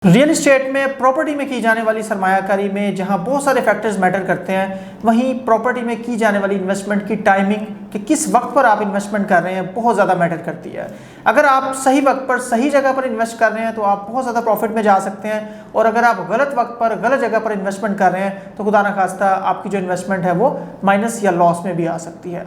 Real estate में property में की जाने वाली सरमायाकारी में जहां बहुत सारे फैक्टर्स मैटर करते हैं, वहीं प्रॉपर्टी में की जाने वाली इन्वेस्टमेंट की टाइमिंग कि किस वक्त पर आप इन्वेस्टमेंट कर रहे हैं बहुत ज़्यादा मैटर करती है। अगर आप सही वक्त पर सही जगह पर इन्वेस्ट कर रहे हैं तो आप बहुत ज़्यादा प्रॉफिट में जा सकते हैं, और अगर आप गलत वक्त पर गलत जगह पर इन्वेस्टमेंट कर रहे हैं तो खुदा न खास्ता आपकी जो इन्वेस्टमेंट है वो माइनस या लॉस में भी आ सकती है।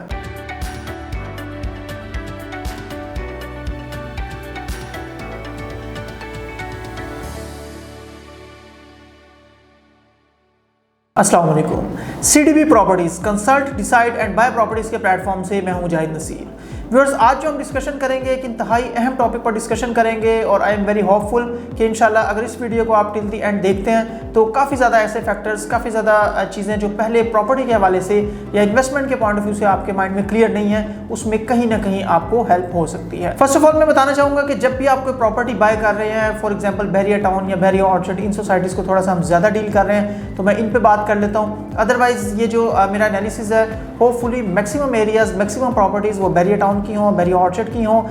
अस्सलाम वालेकुम। CDB properties consult decide and buy properties के प्लेटफॉर्म से मैं हूं जाहिद नसीर। व्यूअर्स, आज जो हम डिस्कशन करेंगे एक इंतहाई अहम टॉपिक पर डिस्कशन करेंगे, और आई एम वेरी होपफुल कि इंशाल्लाह अगर इस वीडियो को आप टिल दी एंड देखते हैं तो काफ़ी ज़्यादा ऐसे फैक्टर्स, काफ़ी ज़्यादा चीज़ें जो पहले प्रॉपर्टी के हवाले से या इन्वेस्टमेंट के पॉइंट ऑफ व्यू से आपके माइंड में क्लियर नहीं है, उसमें कहीं ना कहीं आपको हेल्प हो सकती है। फर्स्ट ऑफ ऑल मैं बताना चाहूँगा कि जब भी आप कोई प्रॉपर्टी बाय कर रहे हैं, फॉर एग्जाम्पल बैरिया टाउन या बैरिया ऑर्चर्ड, इन सोसाइटीज़ को थोड़ा सा हम ज़्यादा डील कर रहे हैं तो मैं इन पर बात कर लेता हूँ। अदरवाइज ये जो मेरा एनालिसिस है, hopefully maximum areas, maximum properties वो बैरिया टाउन की हों, बैरिया ऑर्चर्ड की हों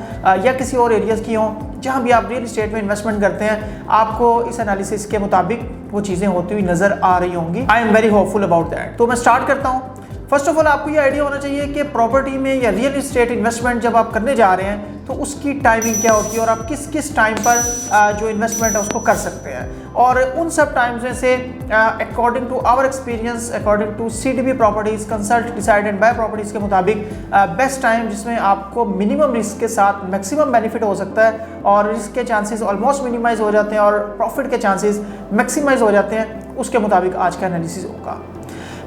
या किसी और एरियाज़ की हों, जहाँ भी आप रियल इस्टेट में इन्वेस्टमेंट करते हैं, आपको इस एनालिसिस के मुताबिक वो चीज़ें होती हुई नज़र आ रही होंगी। I am very hopeful about that. तो मैं स्टार्ट करता हूँ। फर्स्ट ऑफ ऑल आपको ये आइडिया होना चाहिए कि प्रॉपर्टी में या रियल इस्टेट इन्वेस्टमेंट जब आप करने जा रहे हैं तो उसकी टाइमिंग क्या होती है, और आप किस किस टाइम पर जो इन्वेस्टमेंट है उसको कर सकते हैं। और उन सब टाइम्स में से according to our experience, according to CDB properties consult decide and buy properties के मुताबिक बेस्ट टाइम जिसमें आपको मिनिमम रिस्क के साथ मैक्सिमम बेनिफिट हो सकता है, और रिस्क के चांसेस ऑलमोस्ट मिनिमाइज हो जाते हैं और प्रॉफिट के चांसेस मैक्सिमाइज हो जाते हैं, उसके मुताबिक आज का एनालिसिस होगा।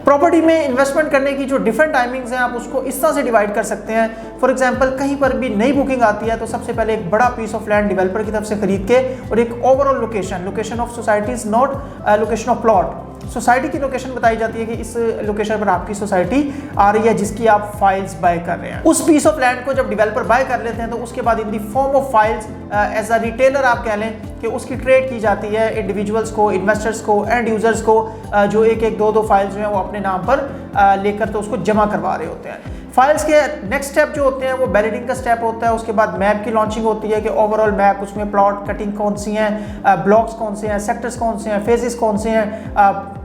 प्रॉपर्टी में इन्वेस्टमेंट करने की जो डिफरेंट टाइमिंग्स हैं, आप उसको इस तरह से डिवाइड कर सकते हैं। फॉर एग्जांपल, कहीं पर भी नई बुकिंग आती है तो सबसे पहले एक बड़ा पीस ऑफ लैंड डेवलपर की तरफ से खरीद के, और एक overall location of society is not location of plot, society की लोकेशन बताई जाती है कि इस लोकेशन पर आपकी सोसाइटी आ रही है जिसकी आप फाइल्स बाय कर रहे हैं। उस पीस ऑफ लैंड को जब डेवलपर बाय कर लेते हैं तो उसके बाद in the form of files as a retailer आप कह लें कि उसकी ट्रेड की जाती है इंडिविजुअल्स को, इन्वेस्टर्स को, एंड यूजर्स को, जो एक एक दो फाइल्स जो हैं वो अपने नाम पर लेकर तो उसको जमा करवा रहे होते हैं। फाइल्स के नेक्स्ट स्टेप जो होते हैं वो बैलेटिंग का स्टेप होता है। उसके बाद मैप की लॉन्चिंग होती है कि ओवरऑल मैप, उसमें प्लॉट कटिंग कौन सी हैं, ब्लॉक्स कौन से हैं, सेक्टर्स कौन से हैं, फेजेस कौन से हैं,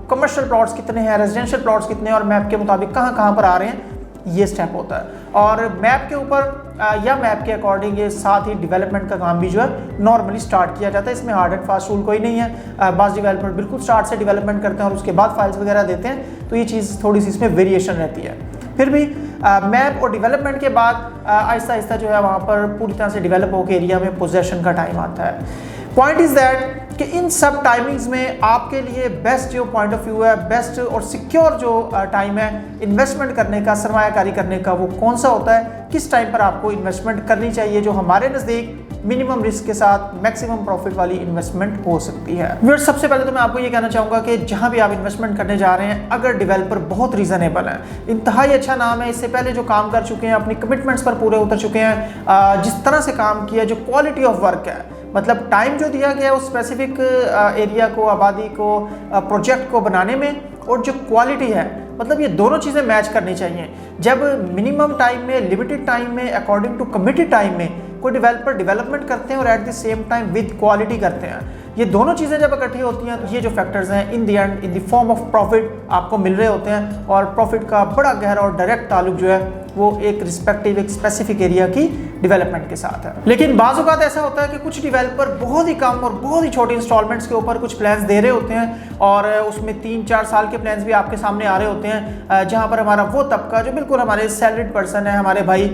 कमर्शियल प्लॉट्स कितने हैं, रेजिडेंशियल प्लॉट्स कितने हैं, और मैप के मुताबिक कहाँ कहाँ पर आ रहे हैं, ये स्टेप होता है। और मैप के ऊपर या मैप के अकॉर्डिंग ये साथ ही डेवलपमेंट का काम भी जो है नॉर्मली स्टार्ट किया जाता है। इसमें हार्ड एंड फास्ट रूल कोई नहीं है। बाज़ डेवलपर बिल्कुल स्टार्ट से डेवलपमेंट करते हैं और उसके बाद फाइल्स वगैरह देते हैं, तो ये चीज़ थोड़ी सी इसमें वेरिएशन रहती है। फिर भी मैप और डेवलपमेंट के बाद आहिस्ता आहिस्ता जो है वहाँ पर पूरी तरह से डेवलप होकर एरिया में पोजेशन का टाइम आता है। पॉइंट इज़ दैट कि इन सब टाइमिंग्स में आपके लिए बेस्ट जो पॉइंट ऑफ व्यू है, बेस्ट और सिक्योर जो टाइम है इन्वेस्टमेंट करने का, सरमायाकारी करने का, वो कौन सा होता है, किस टाइम पर आपको इन्वेस्टमेंट करनी चाहिए, जो हमारे नज़दीक मिनिमम रिस्क के साथ मैक्सिमम प्रॉफिट वाली इन्वेस्टमेंट हो सकती है। व्यूअर्स, सबसे पहले तो मैं आपको ये कहना चाहूँगा कि जहाँ भी आप इन्वेस्टमेंट करने जा रहे हैं, अगर डेवलपर बहुत रीज़नेबल है, इंतहाई अच्छा नाम है, इससे पहले जो काम कर चुके हैं, अपनी कमिटमेंट्स पर पूरे उतर चुके हैं, जिस तरह से काम किया, जो क्वालिटी ऑफ वर्क है, मतलब टाइम जो दिया गया है उस स्पेसिफिक एरिया को, आबादी को, प्रोजेक्ट को बनाने में, और जो क्वालिटी है, मतलब ये दोनों चीज़ें मैच करनी चाहिए। जब मिनिमम टाइम में, लिमिटेड टाइम में, अकॉर्डिंग टू कमिटेड टाइम में कोई डेवलपर डेवलपमेंट करते हैं और at the same time with quality करते हैं, ये दोनों चीज़ें जब इकट्ठी होती हैं तो ये जो फैक्टर्स हैं in the and in the form of profit आपको मिल रहे होते हैं, और प्रॉफिट का बड़ा गहरा और डायरेक्ट ताल्लुक जो है वो एक रिस्पेक्टिव, एक स्पेसिफिक एरिया की डेवलपमेंट के साथ है। लेकिन बाज़ औक़ात ऐसा होता है कि कुछ डेवलपर बहुत ही कम और बहुत ही छोटी इंस्टॉलमेंट्स के ऊपर कुछ प्लान्स दे रहे होते हैं, और उसमें 3-4 साल के प्लान्स भी आपके सामने आ रहे होते हैं, जहाँ पर हमारा वो तबका जो बिल्कुल हमारे सैलरीड पर्सन है, हमारे भाई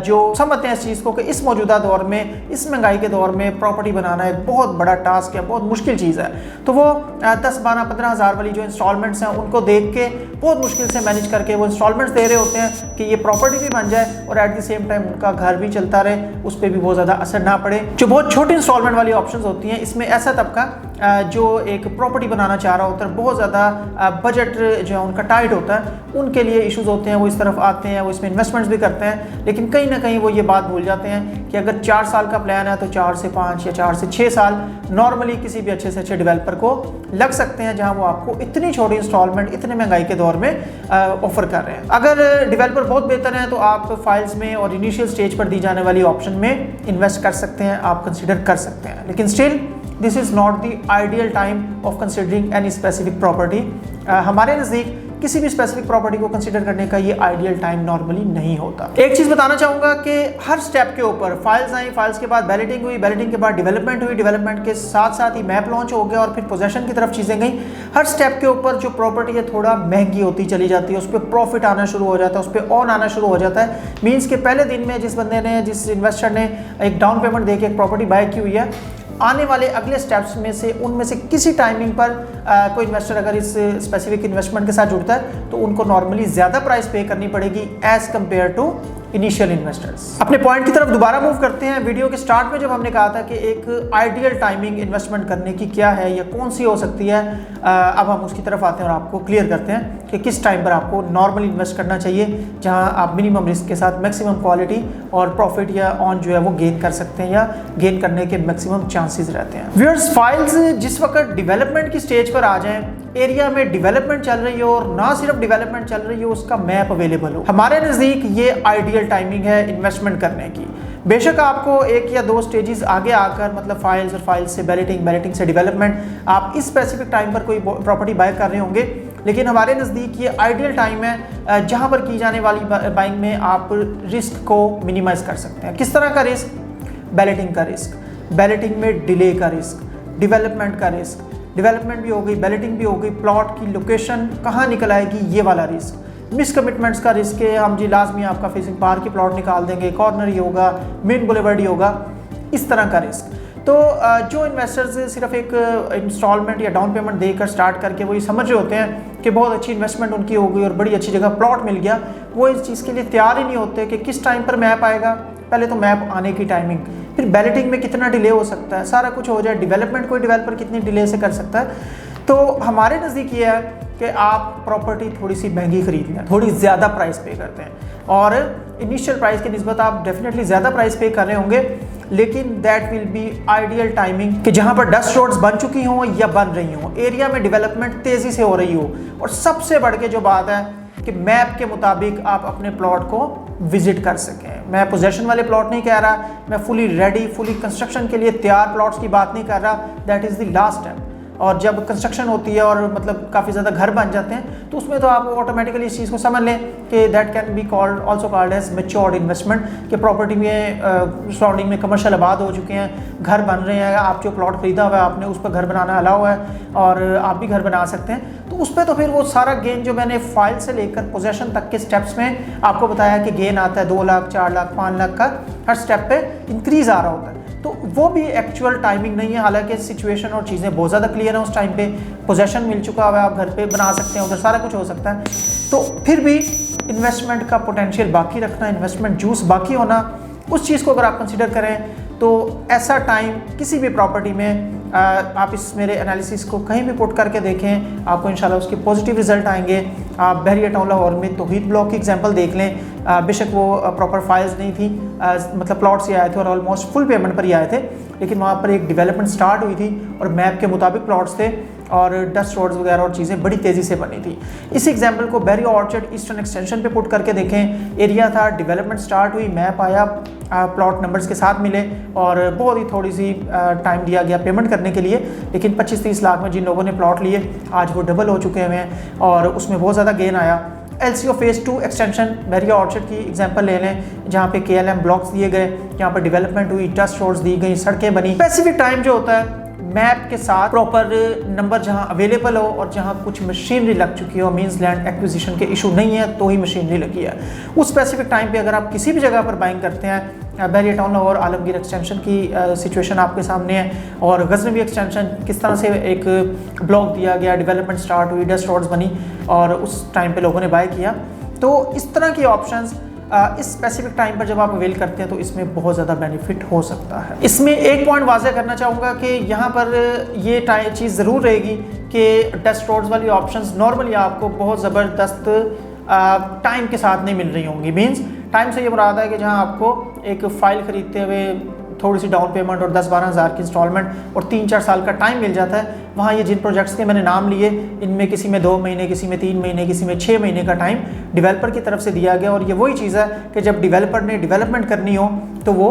जो समझते हैं इस चीज़ को कि इस मौजूदा दौर में, इस महंगाई के दौर में प्रॉपर्टी बनाना एक बहुत बड़ा टास्क है, बहुत मुश्किल चीज़ है, तो वो 10-12-15 हज़ार वाली जो इंस्टॉलमेंट्स हैं उनको देख के बहुत मुश्किल से मैनेज करके वो इंस्टॉलमेंट्स दे रहे होते हैं कि ये प्रॉपर्टी भी बन जाए और एट द सेम टाइम उनका घर भी चलता रहे, उस पर भी बहुत ज़्यादा असर ना पड़े। जो बहुत छोटी इंस्टॉलमेंट वाली ऑप्शंस होती हैं, इसमें ऐसा तबका जो एक प्रॉपर्टी बनाना चाह रहा होता है, बहुत ज़्यादा बजट जो है उनका टाइट होता है, उनके लिए इश्यूज़ होते हैं, वो इस तरफ आते हैं, वो इसमें इन्वेस्टमेंट्स भी करते हैं, लेकिन कहीं ना कहीं वो ये बात भूल जाते हैं कि अगर 4 साल का प्लान है तो 4 से 5 या 4 से 6 साल नॉर्मली किसी भी अच्छे से अच्छे डेवलपर को लग सकते हैं, जहाँ वो आपको इतनी छोटी इंस्टॉलमेंट इतने महंगाई के दौर में ऑफर कर रहे हैं। अगर डेवलपर बहुत बेहतर है तो आप फाइल्स में और इनिशियल स्टेज पर दी जाने वाली ऑप्शन में इन्वेस्ट कर सकते हैं, आप कंसिडर कर सकते हैं, लेकिन still this is not the ideal time of considering any specific property. हमारे नज़दीक किसी भी स्पेसिफिक प्रॉपर्टी को कंसीडर करने का ये आइडियल टाइम नॉर्मली नहीं होता। एक चीज़ बताना चाहूँगा कि हर स्टेप के ऊपर फाइल्स आई, फाइल्स के बाद बैलेटिंग हुई, बैलेटिंग के बाद डेवलपमेंट हुई, डेवलपमेंट के साथ साथ ही मैप लॉन्च हो गया और फिर पोजेशन की तरफ चीज़ें गई। हर स्टेप के ऊपर जो प्रॉपर्टी है थोड़ा महंगी होती चली जाती है, उस पर प्रॉफिट आना शुरू हो जाता है, उस पर ऑन आना शुरू हो जाता है। मीन्स के पहले दिन में जिस बंदे ने, जिस इन्वेस्टर ने एक डाउन पेमेंट दे के एक प्रॉपर्टी बाय की हुई है, आने वाले अगले स्टेप्स में से उनमें से किसी टाइमिंग पर कोई इन्वेस्टर अगर इस स्पेसिफिक इन्वेस्टमेंट के साथ जुड़ता है तो उनको नॉर्मली ज़्यादा प्राइस पे करनी पड़ेगी as compare to initial investors. अपने पॉइंट की तरफ दोबारा मूव करते हैं। वीडियो के स्टार्ट में जब हमने कहा था कि एक आइडियल टाइमिंग इन्वेस्टमेंट करने की क्या है या कौन सी हो सकती है, अब हम उसकी तरफ आते हैं और आपको क्लियर करते हैं कि किस टाइम पर आपको नॉर्मली इन्वेस्ट करना चाहिए, जहां आप मिनिमम रिस्क के साथ मैक्सिमम क्वालिटी और प्रॉफिट या ऑन जो है वो गेन कर सकते हैं या गेन करने के मैक्सिमम चांसेस रहते हैं। व्यूअर्स, फाइल्स जिस वक्त डेवलपमेंट की स्टेज पर आ जाएं, एरिया में डेवलपमेंट चल रही हो और ना सिर्फ डेवलपमेंट चल रही हो, उसका मैप अवेलेबल हो, हमारे नज़दीक ये आइडियल टाइमिंग है इन्वेस्टमेंट करने की। बेशक आपको एक या दो स्टेजेस आगे आकर, मतलब फाइल्स और फाइल्स से बैलेटिंग, बैलेटिंग से डेवलपमेंट, आप इस स्पेसिफिक टाइम पर कोई प्रॉपर्टी बाय कर रहे होंगे, लेकिन हमारे नज़दीक ये आइडियल टाइम है जहाँ पर की जाने वाली बाइंग में आप रिस्क को मिनिमाइज कर सकते हैं। किस तरह का रिस्क? बैलेटिंग का रिस्क, बैलेटिंग में डिले का रिस्क, डेवलपमेंट का रिस्क, डेवलपमेंट भी हो गई, बैलेटिंग भी हो गई, प्लॉट की लोकेशन कहाँ निकल आएगी ये वाला रिस्क, मिस कमिटमेंट्स का रिस्क है, हम जी लाजमी आपका फेसिंग पार की प्लॉट निकाल देंगे, कॉर्नर ही होगा, मेन बुलेवर्ड ही होगा, इस तरह का रिस्क। तो जो इन्वेस्टर्स सिर्फ एक इंस्टॉलमेंट या डाउन पेमेंट देकर स्टार्ट करके वो ये समझ रहे होते हैं कि बहुत अच्छी इन्वेस्टमेंट उनकी हो गई और बड़ी अच्छी जगह प्लॉट मिल गया, वो इस चीज़ के लिए तैयार ही नहीं होते कि किस टाइम पर मैप आएगा। पहले तो मैप आने की टाइमिंग, फिर बैलेटिंग में कितना डिले हो सकता है, सारा कुछ हो जाए, डेवलपमेंट कोई डेवलपर कितनी डिले से कर सकता है। तो हमारे नज़दीक ये है कि आप प्रॉपर्टी थोड़ी सी महंगी खरीद लें, थोड़ी ज़्यादा प्राइस पे करते हैं, और इनिशियल प्राइस की निस्बत आप डेफिनेटली ज़्यादा प्राइस पे कर रहे होंगे, लेकिन that will be ideal timing कि जहाँ पर डस्ट रोड्स बन चुकी हों या बन रही हों, एरिया में डेवलपमेंट तेज़ी से हो रही हो, और सबसे बढ़ के जो बात है कि मैप के मुताबिक आप अपने प्लॉट को विजिट कर सकें। मैं पोजेशन वाले प्लॉट नहीं कह रहा, मैं फुली रेडी, फुली कंस्ट्रक्शन के लिए तैयार प्लॉट्स की बात नहीं कर रहा, that is the last step. और जब कंस्ट्रक्शन होती है और मतलब काफ़ी ज़्यादा घर बन जाते हैं, तो उसमें तो आप ऑटोमेटिकली इस चीज़ को समझ लें कि that can be called also called as matured investment, कि प्रॉपर्टी में सराउंडिंग में कमर्शियल आबाद हो चुके हैं, घर बन रहे हैं, आप जो प्लॉट खरीदा हुआ है आपने उस पर घर बनाना अलाउ है और आप भी घर बना सकते हैं। तो उस पर तो फिर वो सारा गेन जो मैंने फाइल से लेकर पोजेशन तक के स्टेप्स में आपको बताया कि गेन आता है 2 लाख, 4 लाख, 5 लाख का हर स्टेप पे इंक्रीज़ आ रहा होता है, तो वो भी एक्चुअल टाइमिंग नहीं है। हालांकि सिचुएशन और चीज़ें बहुत ज़्यादा क्लियर है, उस टाइम पे पोजेशन मिल चुका हुआ है, आप घर पे बना सकते हैं, उधर सारा कुछ हो सकता है। तो फिर भी इन्वेस्टमेंट का पोटेंशियल बाकी रखना, इन्वेस्टमेंट जूस बाकी होना, उस चीज़ को अगर आप कंसिडर करें तो ऐसा टाइम किसी भी प्रॉपर्टी में आप इस मेरे एनालिसिस को कहीं भी पुट करके देखें, आपको इंशाल्लाह उसके पॉजिटिव रिजल्ट आएंगे। आप बहरिया टाउन लाहौर में तौहीद ब्लॉक की एग्जांपल देख लें, बेशक वो प्रॉपर फाइल्स नहीं थी, मतलब प्लॉट से आए थे और ऑलमोस्ट फुल पेमेंट पर ही आए थे, लेकिन वहाँ पर एक डेवलपमेंट स्टार्ट हुई थी और मैप के मुताबिक प्लॉट्स थे और डस्ट रोड्स वगैरह और चीज़ें बड़ी तेज़ी से बनी थी। इस एग्जांपल को बहरिया ऑर्चर्ड ईस्टर्न एक्सटेंशन पे पुट करके देखें, एरिया था, डेवलपमेंट स्टार्ट हुई, मैप आया, प्लॉट नंबर्स के साथ मिले और बहुत ही थोड़ी सी टाइम दिया गया पेमेंट करने के लिए, लेकिन 25-30 लाख में जिन लोगों ने प्लॉट लिए आज वो डबल हो चुके हैं और उसमें बहुत ज़्यादा गेन आया। LCO फेज़ 2 एक्सटेंशन बहरिया ऑर्चर्ड की एग्जांपल ले लें, जहाँ पे KLM ब्लॉक्स दिए गए, जहाँ पर डेवलपमेंट हुई, डस्ट रोड्स दी गई, सड़कें बनी। स्पेसिफिक टाइम जो होता है मैप के साथ प्रॉपर नंबर जहां अवेलेबल हो और जहां कुछ मशीनरी लग चुकी हो, मींस लैंड एक्विजिशन के इशू नहीं है तो ही मशीनरी लगी है, उस स्पेसिफिक टाइम पे अगर आप किसी भी जगह पर बाइंग करते हैं, बहरिया टाउन और आलमगीर एक्सटेंशन की सिचुएशन आपके सामने है और गजनवी एक्सटेंशन किस तरह से एक ब्लॉक दिया गया, डेवलपमेंट स्टार्ट हुई, डस्ट रोड्स बनी और उस टाइम पर लोगों ने बाय किया। तो इस तरह की ऑप्शंस इस स्पेसिफिक टाइम पर जब आप अवेल करते हैं तो इसमें बहुत ज़्यादा बेनिफिट हो सकता है। इसमें एक पॉइंट वाज़ेह करना चाहूँगा कि यहाँ पर ये चीज़ ज़रूर रहेगी कि डस्ट रोड्स वाली ऑप्शंस नॉर्मली आपको बहुत ज़बरदस्त टाइम के साथ नहीं मिल रही होंगी। मींस टाइम से ये मुराद है कि जहाँ आपको एक फ़ाइल ख़रीदते हुए थोड़ी सी डाउन पेमेंट और 10-12 हज़ार की इंस्टॉलमेंट और 3-4 साल का टाइम मिल जाता है, वहाँ ये जिन प्रोजेक्ट्स के मैंने नाम लिए इनमें किसी में 2 महीने, किसी में 3 महीने, किसी में 6 महीने का टाइम डेवलपर की तरफ से दिया गया। और ये वही चीज़ है कि जब डेवलपर ने डेवलपमेंट करनी हो तो वो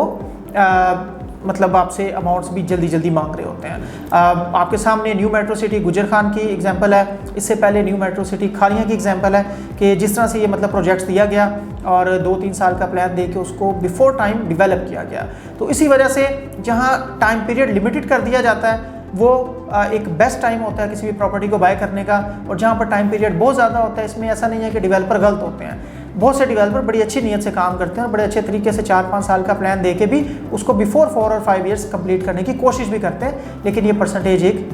मतलब आपसे अमाउंट्स भी जल्दी जल्दी मांग रहे होते हैं। आपके सामने न्यू मेट्रो सिटी गुजर खान की एग्जांपल है, इससे पहले न्यू मेट्रो सिटी खारियाँ की एग्जांपल है कि जिस तरह से ये मतलब प्रोजेक्ट्स दिया गया और 2-3 साल का प्लान दे के उसको बिफोर टाइम डेवलप किया गया। तो इसी वजह से जहाँ टाइम पीरियड लिमिटेड कर दिया जाता है वो एक बेस्ट टाइम होता है किसी भी प्रॉपर्टी को बाय करने का, और जहाँ पर टाइम पीरियड बहुत ज़्यादा होता है इसमें ऐसा नहीं है कि डेवलपर गलत होते हैं। बहुत से डेवलपर बड़ी अच्छी नीयत से काम करते हैं और बड़े अच्छे तरीके से 4-5 साल का प्लान देके भी उसको बिफोर 4 और 5 ईयर्स कंप्लीट करने की कोशिश भी करते हैं, लेकिन ये परसेंटेज एक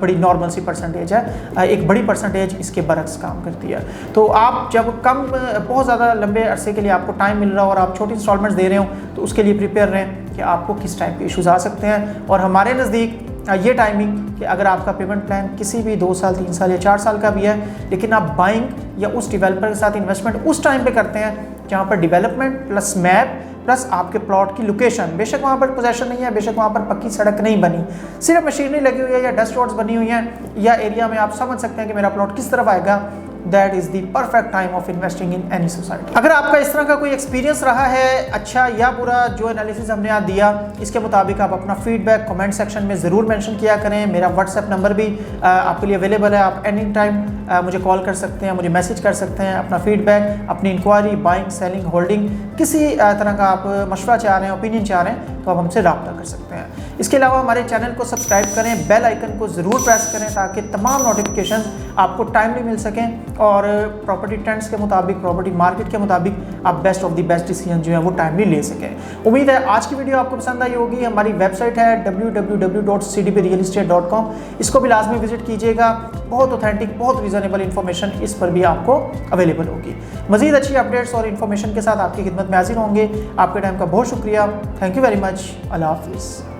बड़ी नॉर्मल सी परसेंटेज है, एक बड़ी परसेंटेज इसके बरक्स काम करती है। तो आप जब बहुत ज़्यादा लंबे अरसे के लिए आपको टाइम मिल रहा हो और आप छोटी इंस्टॉलमेंट्स दे रहे हो तो उसके लिए प्रिपेयर रहें कि आपको किस टाइप के इशूज़ आ सकते हैं। और हमारे नज़दीक ये टाइमिंग कि अगर आपका पेमेंट प्लान किसी भी 2 साल 3 साल या 4 साल का भी है, लेकिन आप बाइंग या उस डेवलपर के साथ इन्वेस्टमेंट उस टाइम पे करते हैं जहाँ पर डेवलपमेंट प्लस मैप प्लस आपके प्लॉट की लोकेशन, बेशक वहाँ पर पोजेशन नहीं है, बेशक वहाँ पर पक्की सड़क नहीं बनी, सिर्फ मशीनरी लगी हुई है या डस्ट रोड्स बनी हुई हैं या एरिया में आप समझ सकते हैं कि मेरा प्लॉट किस तरफ आएगा, that is the perfect time of investing in any society. अगर आपका इस तरह का कोई एक्सपीरियंस रहा है अच्छा या बुरा, जो एनालिसिस हमने आज दिया इसके मुताबिक आप अपना फीडबैक कमेंट सेक्शन में ज़रूर मेंशन किया करें। मेरा व्हाट्सएप नंबर भी आपके लिए अवेलेबल है, आप एनी टाइम मुझे कॉल कर सकते हैं, मुझे मैसेज कर सकते हैं। अपना फीडबैक, अपनी इंक्वायरी, बाइंग, सेलिंग, होल्डिंग, किसी तरह का आप मशवरा चाह रहे हैं, ओपिनियन चाह रहे हैं तो आप हमसे रब्ता कर सकते हैं। इसके अलावा हमारे चैनल को सब्सक्राइब करें, बेल आइकन को ज़रूर प्रेस करें ताकि तमाम नोटिफिकेशन आपको टाइमली मिल सकें और प्रॉपर्टी ट्रेंड्स के मुताबिक, प्रॉपर्टी मार्केट के मुताबिक आप best of the best decision जो है वो टाइमली ले सकें। उम्मीद है आज की वीडियो आपको पसंद आई होगी। हमारी वेबसाइट है www.cdbrealestate.com, इसको भी लाजमी विजिट कीजिएगा। बहुत ऑथेंटिक, बहुत रीज़नेबल इन्फॉर्मेशन इस पर भी आपको अवेलेबल होगी। मज़ीद अच्छी अपडेट्स और इन्फॉर्मेशन के साथ आपकी खिदमत में हाजिर होंगे। आपके टाइम का बहुत शुक्रिया। Thank you very much. अल्लाह हाफिज़।